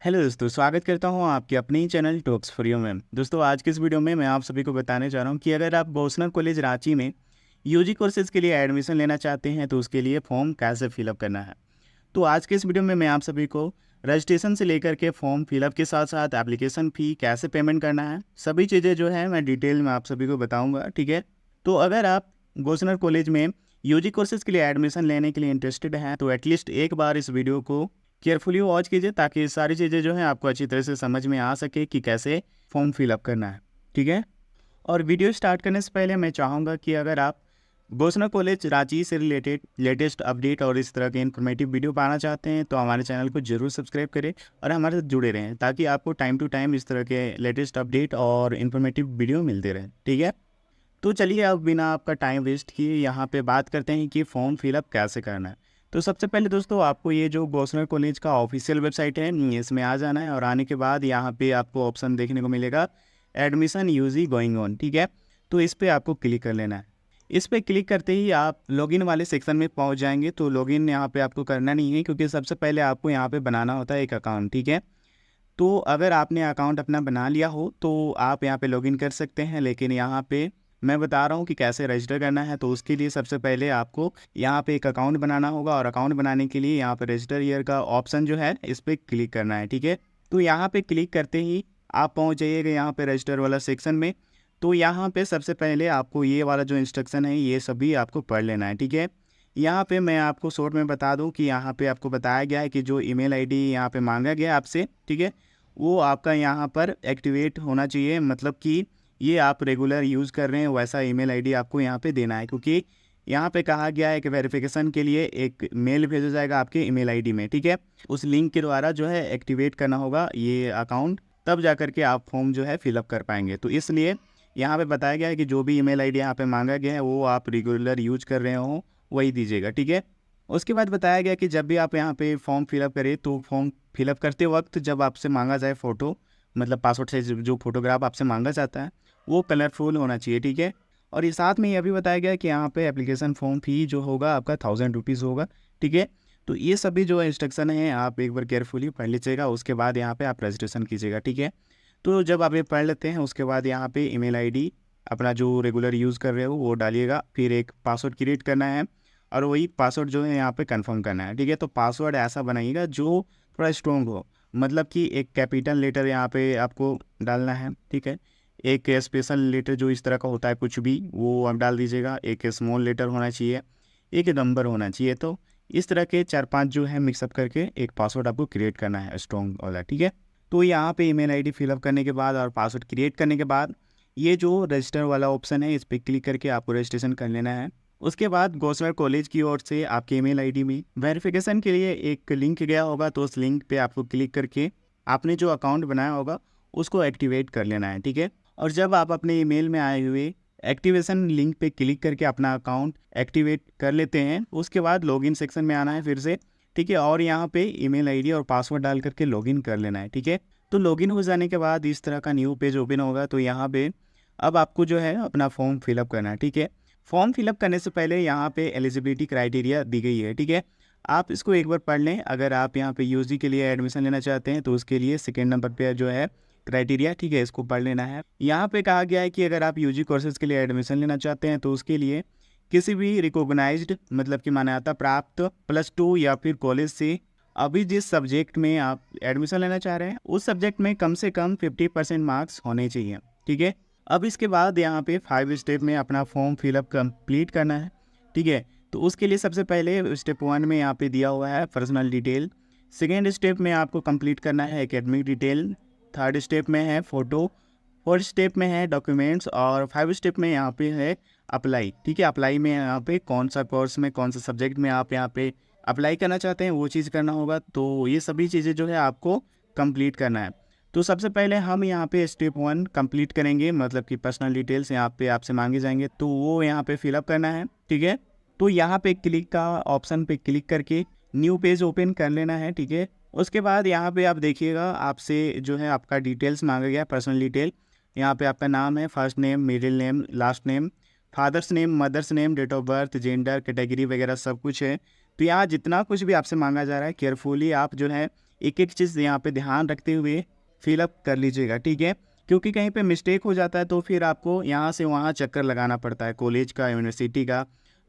Hello दोस्तों, स्वागत करता हूं आपके अपने ही चैनल टॉक्स फॉर यू में। दोस्तों, आज के इस वीडियो में मैं आप सभी को बताने जा रहा हूं कि अगर आप बोस्टन कॉलेज रांची में यूजी कोर्सेज के लिए एडमिशन लेना चाहते हैं तो उसके लिए फॉर्म कैसे फिलअप करना है। तो आज के इस वीडियो में मैं आप सभी को रजिस्ट्रेशन से लेकर के फॉर्म फिलअप के साथ साथ एप्लीकेशन फ़ी कैसे पेमेंट करना है, सभी चीज़ें जो है मैं डिटेल में आप सभी को बताऊँगा। ठीक है, तो अगर आप बोस्टन कॉलेज में यूजी कोर्सेज के लिए एडमिशन लेने के लिए इंटरेस्टेड हैं तो एटलीस्ट एक बार इस वीडियो को केयरफुली वॉच कीजिए ताकि सारी चीज़ें जो हैं आपको अच्छी तरह से समझ में आ सके कि कैसे फॉर्म फिलअप करना है। ठीक है, और वीडियो स्टार्ट करने से पहले मैं चाहूँगा कि अगर आप बोस्टन कॉलेज रांची से रिलेटेड लेटेस्ट अपडेट और इस तरह के इन्फॉर्मेटिव वीडियो पाना चाहते हैं तो हमारे चैनल को जरूर सब्सक्राइब करें और हमारे साथ जुड़े रहें ताकि आपको टाइम टू टाइम इस तरह के लेटेस्ट अपडेट और इन्फॉर्मेटिव वीडियो मिलते रहें। ठीक है, तो चलिए अब बिना आपका टाइम वेस्ट किए यहाँ पे बात करते हैं कि फॉर्म फिलअप कैसे करना है। तो सबसे पहले दोस्तों आपको ये जो बोस्टन कॉलेज का ऑफिशियल वेबसाइट है इसमें आ जाना है और आने के बाद यहाँ पे आपको ऑप्शन देखने को मिलेगा एडमिशन यूजी गोइंग ऑन। ठीक है, तो इस पर आपको क्लिक कर लेना है। इस पर क्लिक करते ही आप लॉगिन वाले सेक्शन में पहुँच जाएंगे। तो लॉगिन यहाँ पे आपको करना नहीं है क्योंकि सबसे पहले आपको यहाँ पे बनाना होता है एक अकाउंट। ठीक है, तो अगर आपने अकाउंट अपना बना लिया हो तो आप यहाँ पे लॉगिन कर सकते हैं, लेकिन यहाँ पे मैं बता रहा हूँ कि कैसे रजिस्टर करना है। तो उसके लिए सबसे पहले आपको यहाँ पे एक अकाउंट बनाना होगा और अकाउंट बनाने के लिए यहाँ पे रजिस्टर ईयर का ऑप्शन जो है इस पर क्लिक करना है। ठीक है, तो यहाँ पे क्लिक करते ही आप पहुँच जाइएगा यहाँ पे रजिस्टर वाला सेक्शन में। तो यहाँ पे सबसे पहले आपको ये वाला जो इंस्ट्रक्शन है ये सभी आपको पढ़ लेना है। ठीक है, यहाँ पे मैं आपको शॉर्ट में बता दूँ कि यहाँ पे आपको बताया गया है कि जो ईमेल आईडी यहाँ पे मांगा गया है आपसे, ठीक है, वो आपका यहाँ पर एक्टिवेट होना चाहिए। मतलब कि ये आप रेगुलर यूज़ कर रहे हैं वैसा ईमेल आईडी आपको यहाँ पे देना है, क्योंकि यहाँ पे कहा गया है कि वेरिफिकेशन के लिए एक मेल भेजा जाएगा आपके ईमेल आईडी में। ठीक है, उस लिंक के द्वारा जो है एक्टिवेट करना होगा ये अकाउंट, तब जा कर के आप फॉर्म जो है फिलअप कर पाएंगे। तो इसलिए यहाँ पे बताया गया है कि जो भी ईमेल आईडी यहाँ पे मांगा गया है वो आप रेगुलर यूज कर रहे हो वही दीजिएगा। ठीक है, उसके बाद बताया गया कि जब भी आप यहाँ पे फॉर्म फिलअप करें तो फॉर्म फिलअप करते वक्त जब आपसे मांगा जाए फ़ोटो, मतलब पासपोर्ट साइज जो फोटोग्राफ आपसे मांगा जाता है वो कलरफुल होना चाहिए। ठीक है, और ये साथ में यह भी बताया गया कि यहाँ पे एप्लीकेशन फॉर्म फ़ी जो होगा आपका 1000 रुपीज़ होगा। ठीक है, तो ये सभी जो इंस्ट्रक्शन है आप एक बार केयरफुली पढ़ लीजिएगा, उसके बाद यहाँ पे आप रजिस्ट्रेशन कीजिएगा। ठीक है, तो जब आप ये पढ़ लेते हैं उसके बाद यहाँ पे ईमेल आईडी अपना जो रेगुलर यूज़ कर रहे हो वो डालिएगा, फिर एक पासवर्ड क्रिएट करना है और वही पासवर्ड जो है यहाँ पे कंफर्म करना है। ठीक है, तो पासवर्ड ऐसा बनाइएगा जो थोड़ा स्ट्रॉन्ग हो, मतलब कि एक कैपिटल लेटर यहाँ पे आपको डालना है। ठीक है, एक स्पेशल लेटर जो इस तरह का होता है कुछ भी वो आप डाल दीजिएगा, एक स्मॉल लेटर होना चाहिए, एक नंबर होना चाहिए। तो इस तरह के 4-5 जो है मिक्सअप करके एक पासवर्ड आपको क्रिएट करना है स्ट्रॉन्ग वाला। ठीक है, तो यहाँ पे ईमेल आईडी फिलअप करने के बाद और पासवर्ड क्रिएट करने के बाद ये जो रजिस्टर वाला ऑप्शन है इस पर क्लिक करके आपको रजिस्ट्रेशन कर लेना है। उसके बाद बोस्टन कॉलेज की ओर से आपके ईमेल आईडी में वेरिफिकेशन के लिए एक लिंक गया होगा, तो उस लिंक पे आपको क्लिक करके आपने जो अकाउंट बनाया होगा उसको एक्टिवेट कर लेना है। ठीक है, और जब आप अपने ईमेल में आए हुए एक्टिवेशन लिंक पे क्लिक करके अपना अकाउंट एक्टिवेट कर लेते हैं उसके बाद लॉगिन सेक्शन में आना है फिर से। ठीक है, और यहाँ पे ईमेल आईडी और पासवर्ड डाल करके लॉगिन कर लेना है। ठीक है, तो लॉगिन हो जाने के बाद इस तरह का न्यू पेज ओपन होगा। तो यहाँ पे अब आपको जो है अपना फॉर्म फिलअप करना है। ठीक है, फॉर्म फिलअप करने से पहले यहाँ पे एलिजिबिलिटी क्राइटेरिया दी गई है। ठीक है, आप इसको एक बार पढ़ लें। अगर आप यहाँ पे यूजी के लिए एडमिशन लेना चाहते हैं तो उसके लिए सेकेंड नंबर पे जो है क्राइटेरिया, ठीक है, इसको पढ़ लेना है। यहाँ पे कहा गया है कि अगर आप यूजी कोर्सेज के लिए एडमिशन लेना चाहते हैं तो उसके लिए किसी भी रिकॉग्नाइज्ड मतलब कि मान्यता प्राप्त +2 या फिर कॉलेज से अभी जिस सब्जेक्ट में आप एडमिशन लेना चाह रहे हैं उस सब्जेक्ट में कम से कम 50% मार्क्स होने चाहिए। ठीक है, अब इसके बाद यहाँ पे 5 स्टेप में अपना फॉर्म फिलअप कंप्लीट करना है। ठीक है, तो उसके लिए सबसे पहले स्टेप 1 में यहाँ पे दिया हुआ है पर्सनल डिटेल, सेकेंड स्टेप में आपको कंप्लीट करना है एकेडमिक डिटेल, थर्ड स्टेप में है फ़ोटो, फोर्थ स्टेप में है डॉक्यूमेंट्स और 5 स्टेप में यहाँ पे है अप्लाई। ठीक है, अप्लाई में यहाँ पे कौन सा कोर्स में कौन सा सब्जेक्ट में आप यहाँ पे अप्लाई करना चाहते हैं वो चीज़ करना होगा। तो ये सभी चीज़ें जो है आपको कंप्लीट करना है। तो सबसे पहले हम यहाँ पे स्टेप 1 कंप्लीट करेंगे, मतलब कि पर्सनल डिटेल्स यहाँ पे आपसे मांगे जाएंगे तो वो यहाँ पे फिलअप करना है। ठीक है, तो यहाँ पे क्लिक का ऑप्शन पे क्लिक करके न्यू पेज ओपन कर लेना है। ठीक है, उसके बाद यहाँ पे आप देखिएगा आपसे जो है आपका डिटेल्स मांगा गया, पर्सनल डिटेल। यहाँ पे आपका नाम है, first name, middle name, last name, father's name, mother's name, date of birth, gender, category वगैरह सब कुछ है। तो यहाँ जितना कुछ भी आपसे मांगा जा रहा है केयरफुली आप जो है एक एक चीज़ यहाँ पे ध्यान रखते हुए फिलअप कर लीजिएगा, ठीक है। क्योंकि कहीं पे मिस्टेक हो जाता है तो फिर आपको यहाँ से वहाँ चक्कर लगाना पड़ता है कॉलेज का, यूनिवर्सिटी का,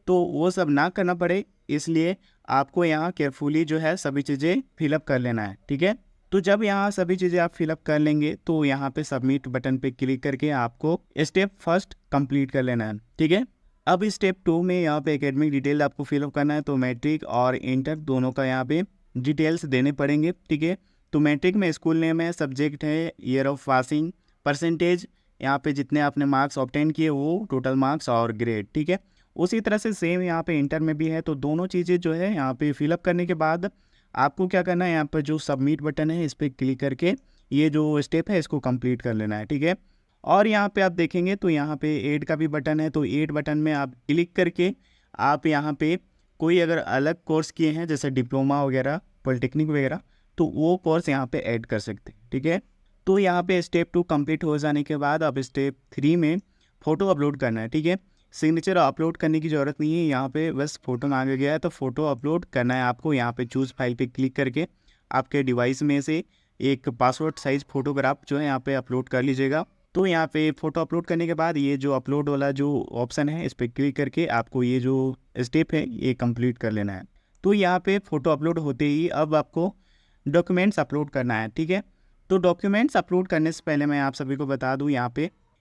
तो वो सब ना करना पड़े, इसलिए आपको यहाँ केयरफुली जो है सभी चीज़ें फिलअप कर लेना है, ठीक है। तो जब यहाँ सभी चीज़ें आप फिलअप कर लेंगे तो यहाँ पे सबमिट बटन पे क्लिक करके आपको स्टेप फर्स्ट कंप्लीट कर लेना है, ठीक है। अब स्टेप 2 में यहाँ पे एकेडमिक डिटेल आपको फिलअप करना है, तो मैट्रिक और इंटर दोनों का यहाँ पे डिटेल्स देने पड़ेंगे, ठीक है। तो मैट्रिक में स्कूल नेम है, सब्जेक्ट है, ईयर ऑफ पासिंग, परसेंटेज, यहाँ पे जितने आपने मार्क्स ऑब्टेन किए वो टोटल मार्क्स और ग्रेड, ठीक है। उसी तरह से सेम यहाँ पे इंटर में भी है, तो दोनों चीज़ें जो है यहाँ पे फिलअप करने के बाद आपको क्या करना है, यहाँ पर जो सबमिट बटन है इस पर क्लिक करके ये जो स्टेप है इसको कंप्लीट कर लेना है, ठीक है। और यहाँ पे आप देखेंगे तो यहाँ पे ऐड का भी बटन है, तो ऐड बटन में आप क्लिक करके आप यहाँ पे कोई अगर अलग कोर्स किए हैं जैसे डिप्लोमा वगैरह, पॉलिटेक्निक वगैरह, तो वो कोर्स यहाँ पे ऐड कर सकते हैं, ठीक है। तो यहाँ पे स्टेप 2 कंप्लीट हो जाने के बाद अब स्टेप 3 में फ़ोटो अपलोड करना है, ठीक है। सिग्नेचर अपलोड करने की ज़रूरत नहीं है, यहाँ पे बस फ़ोटो मांगा गया है तो फ़ोटो अपलोड करना है आपको। यहाँ पे चूज़ फाइल पे क्लिक करके आपके डिवाइस में से एक पासपोर्ट साइज़ फ़ोटोग्राफ जो है यहाँ पे अपलोड कर लीजिएगा। तो यहाँ पे फ़ोटो अपलोड करने के बाद ये जो अपलोड वाला जो ऑप्शन है इस पर क्लिक करके आपको ये जो स्टेप है ये कंप्लीट कर लेना है। तो यहाँ पे फ़ोटो अपलोड होते ही अब आपको डॉक्यूमेंट्स अपलोड करना है, ठीक है। तो डॉक्यूमेंट्स अपलोड करने से पहले मैं आप सभी को बता दूं,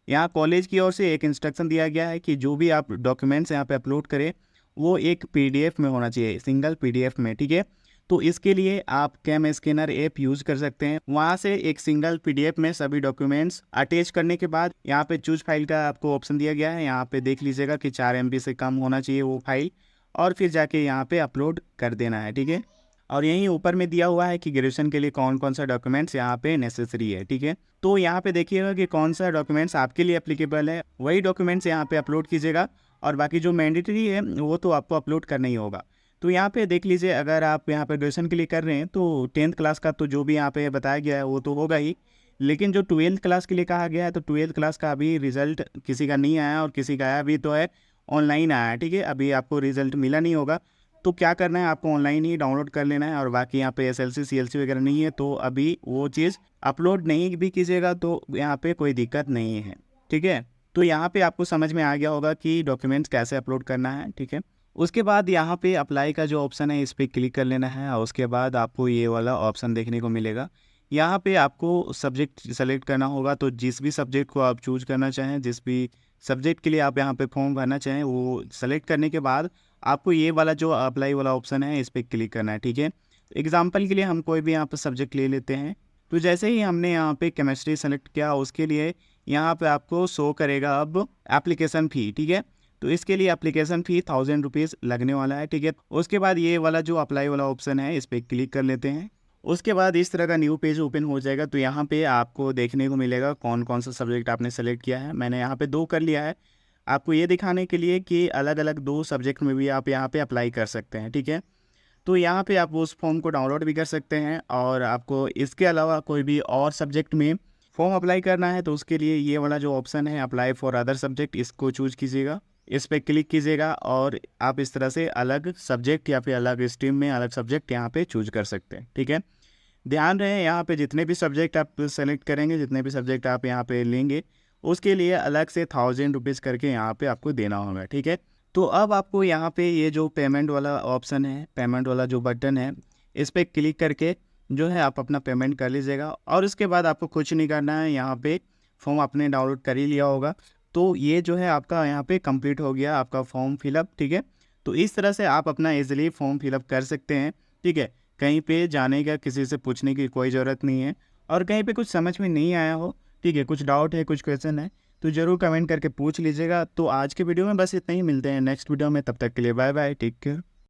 यहाँ कॉलेज की ओर से एक इंस्ट्रक्शन दिया गया है कि जो भी आप डॉक्यूमेंट्स यहाँ पे अपलोड करें वो एक पीडीएफ में होना चाहिए, सिंगल पीडीएफ में, ठीक है। तो इसके लिए आप कैम स्कैनर ऐप यूज़ कर सकते हैं, वहाँ से एक सिंगल पीडीएफ में सभी डॉक्यूमेंट्स अटैच करने के बाद यहाँ पे चूज फाइल का आपको ऑप्शन दिया गया है, यहाँ पे देख लीजिएगा कि 4 MB से कम होना चाहिए वो फाइल, और फिर जाके यहाँ पे अपलोड कर देना है, ठीक है। और यहीं ऊपर में दिया हुआ है कि ग्रेजुएशन के लिए कौन कौन सा डॉक्यूमेंट्स यहाँ पे नेसेसरी है, ठीक है। तो यहाँ पे देखिएगा कि कौन सा डॉक्यूमेंट्स आपके लिए एप्लीकेबल है, वही डॉक्यूमेंट्स यहाँ पे अपलोड कीजिएगा, और बाकी जो मैंडेटरी है वो तो आपको अपलोड करना ही होगा। तो यहाँ पे देख लीजिए, अगर आप यहाँ पे ग्रेजुएशन के लिए कर रहे हैं तो 10th क्लास का तो जो भी यहाँ पे बताया गया है वो तो होगा ही, लेकिन जो 12th क्लास के लिए कहा गया है तो 12th क्लास का अभी रिजल्ट किसी का नहीं आया और किसी का आया भी तो है, ऑनलाइन आया है, ठीक है। अभी आपको रिजल्ट मिला नहीं होगा, तो क्या करना है, आपको ऑनलाइन ही डाउनलोड कर लेना है। और बाकी यहाँ पे SLC CLC वगैरह नहीं है तो अभी वो चीज़ अपलोड नहीं भी कीजिएगा तो यहाँ पे कोई दिक्कत नहीं है, ठीक है। तो यहाँ पे आपको समझ में आ गया होगा कि डॉक्यूमेंट्स कैसे अपलोड करना है, ठीक है। उसके बाद यहाँ पे अप्लाई का जो ऑप्शन है इस पर क्लिक कर लेना है, और उसके बाद आपको ये वाला ऑप्शन देखने को मिलेगा। यहाँ पे आपको सब्जेक्ट सेलेक्ट करना होगा, तो जिस भी सब्जेक्ट को आप चूज करना चाहें, जिस भी सब्जेक्ट के लिए आप यहाँ पे फॉर्म भरना चाहें, वो सेलेक्ट करने के बाद आपको ये वाला जो अप्लाई वाला ऑप्शन है इस पर क्लिक करना है, ठीक है। एग्जाम्पल के लिए हम कोई भी यहाँ पर सब्जेक्ट ले लेते हैं, तो जैसे ही हमने यहाँ पे केमिस्ट्री सेलेक्ट किया उसके लिए यहाँ पे आपको शो करेगा अब एप्लीकेशन फ़ी, ठीक है। तो इसके लिए एप्लीकेशन फ़ी 1000 रुपीज़ लगने वाला है, ठीक है। उसके बाद ये वाला जो अप्लाई वाला ऑप्शन है इस पर क्लिक कर लेते हैं। उसके बाद इस तरह का न्यू पेज ओपन हो जाएगा, तो यहाँ पे आपको देखने को मिलेगा कौन कौन सा सब्जेक्ट आपने सेलेक्ट किया है। मैंने यहाँ पे 2 कर लिया है, आपको ये दिखाने के लिए कि अलग अलग 2 सब्जेक्ट में भी आप यहाँ पे अप्लाई कर सकते हैं, ठीक है। तो यहाँ पे आप उस फॉर्म को डाउनलोड भी कर सकते हैं, और आपको इसके अलावा कोई भी और सब्जेक्ट में फॉर्म अप्लाई करना है तो उसके लिए ये वाला जो ऑप्शन है अप्लाई फॉर अदर सब्जेक्ट, इसको चूज कीजिएगा, इस पर क्लिक कीजिएगा, और आप इस तरह से अलग सब्जेक्ट या फिर अलग स्ट्रीम में अलग सब्जेक्ट यहाँ पे चूज कर सकते हैं, ठीक है। ध्यान रहे यहाँ पे जितने भी सब्जेक्ट आप सेलेक्ट करेंगे, जितने भी सब्जेक्ट आप यहाँ पे लेंगे, उसके लिए अलग से 1000 रुपीज़ करके यहाँ पे आपको देना होगा, ठीक है। तो अब आपको यहाँ पे ये जो पेमेंट वाला ऑप्शन है, पेमेंट वाला जो बटन है, इस पर क्लिक करके जो है आप अपना पेमेंट कर लीजिएगा, और इसके बाद आपको कुछ नहीं करना है। यहाँ पे फॉर्म आपने डाउनलोड कर ही लिया होगा, तो ये जो है आपका यहाँ पे कंप्लीट हो गया आपका फॉर्म फिलअप, ठीक है। तो इस तरह से आप अपना ईजिली फॉर्म फिलअप कर सकते हैं, ठीक है। कहीं पे जाने का, किसी से पूछने की कोई ज़रूरत नहीं है, और कहीं पे कुछ समझ में नहीं आया हो, ठीक है, कुछ डाउट है, कुछ क्वेश्चन है, तो ज़रूर कमेंट करके पूछ लीजिएगा। तो आज के वीडियो में बस इतना ही, मिलते हैं नेक्स्ट वीडियो में, तब तक के लिए बाय बाय, टेक केयर।